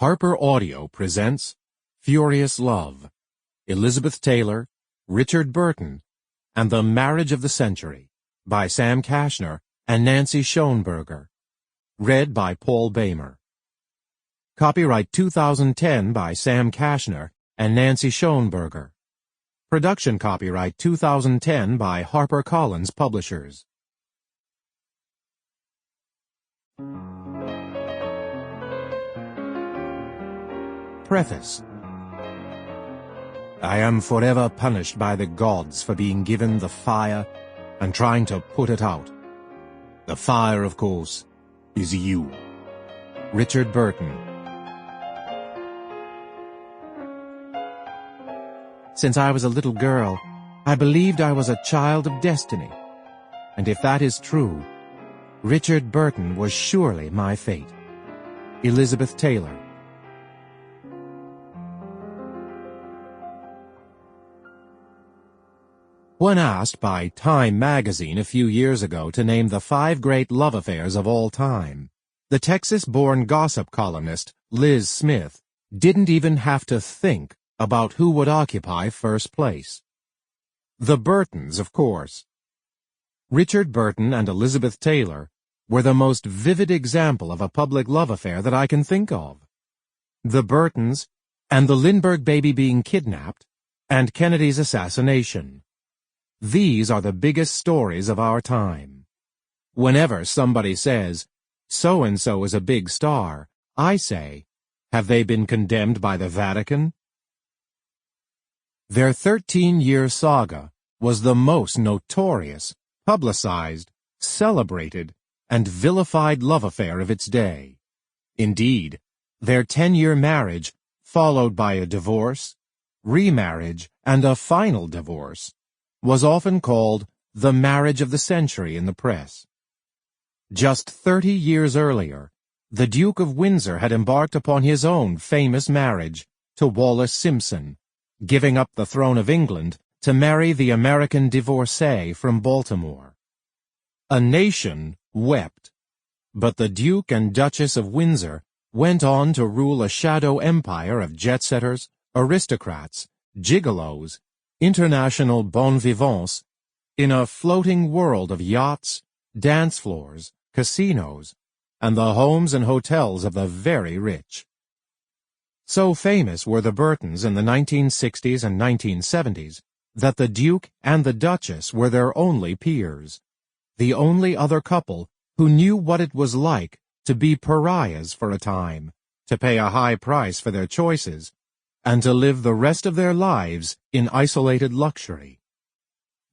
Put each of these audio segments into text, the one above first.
Harper Audio presents Furious Love, Elizabeth Taylor, Richard Burton, and The Marriage of the Century by Sam Kashner and Nancy Schoenberger. Read by Boehmer. Copyright 2010 by Sam Kashner and Nancy Schoenberger. Production copyright 2010 by HarperCollins Publishers. Preface. I am forever punished by the gods for being given the fire and trying to put it out. The fire, of course, is you. Richard Burton. Since I was a little girl, I believed I was a child of destiny. And if that is true, Richard Burton was surely my fate. Elizabeth Taylor. When asked by Time magazine a few years ago to name the 5 great love affairs of all time, the Texas-born gossip columnist Liz Smith didn't even have to think about who would occupy first place. The Burtons, of course. Richard Burton and Elizabeth Taylor were the most vivid example of a public love affair that I can think of. The Burtons, and the Lindbergh baby being kidnapped, and Kennedy's assassination. These are the biggest stories of our time. Whenever somebody says, so-and-so is a big star, I say, have they been condemned by the Vatican? Their 13-year saga was the most notorious, publicized, celebrated, and vilified love affair of its day. Indeed, their 10-year marriage, followed by a divorce, remarriage, and a final divorce, was often called the marriage of the century in the press. Just 30 years earlier, the Duke of Windsor had embarked upon his own famous marriage to Wallis Simpson, giving up the throne of England to marry the American divorcee from Baltimore. A nation wept, but the Duke and Duchess of Windsor went on to rule a shadow empire of jet-setters, aristocrats, gigolos, international bon vivants, in a floating world of yachts, dance floors, casinos, and the homes and hotels of the very rich. So famous were the Burtons in the 1960s and 1970s that the Duke and the Duchess were their only peers, the only other couple who knew what it was like to be pariahs for a time, to pay a high price for their choices, and to live the rest of their lives in isolated luxury.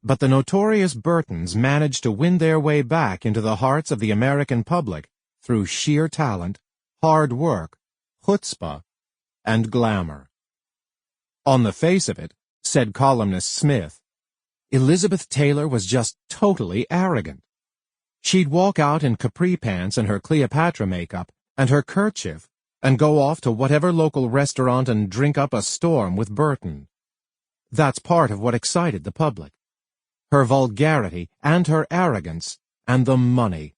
But the notorious Burtons managed to win their way back into the hearts of the American public through sheer talent, hard work, chutzpah, and glamour. On the face of it, said columnist Smith, Elizabeth Taylor was just totally arrogant. She'd walk out in capri pants and her Cleopatra makeup and her kerchief and go off to whatever local restaurant and drink up a storm with Burton. That's part of what excited the public. Her vulgarity and her arrogance and the money.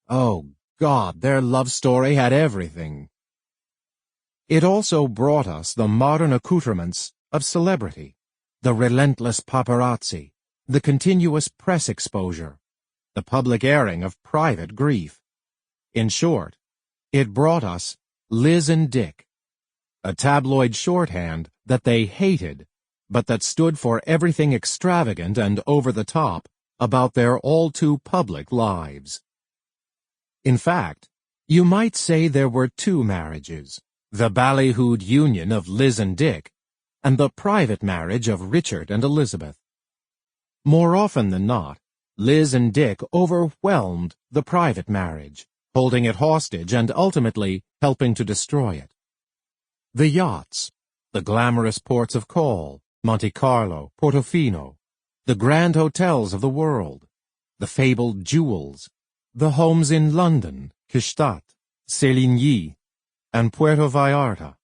Oh, God, their love story had everything. It also brought us the modern accoutrements of celebrity, the relentless paparazzi, the continuous press exposure, the public airing of private grief. In short, it brought us Liz and Dick, a tabloid shorthand that they hated, but that stood for everything extravagant and over-the-top about their all-too-public lives. In fact, you might say there were 2 marriages, the ballyhooed union of Liz and Dick, and the private marriage of Richard and Elizabeth. More often than not, Liz and Dick overwhelmed the private marriage, holding it hostage and ultimately helping to destroy it. The yachts, the glamorous ports of call, Monte Carlo, Portofino, the grand hotels of the world, the fabled jewels, the homes in London, Kstadt, Séligny, and Puerto Vallarta,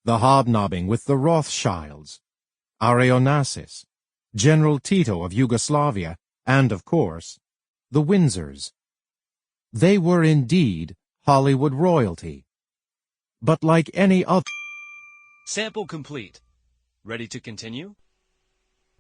the hobnobbing with the Rothschilds, Areonassis, General Tito of Yugoslavia, and, of course, the Windsors. They were indeed Hollywood royalty. but like any other. Sample complete. Ready to continue?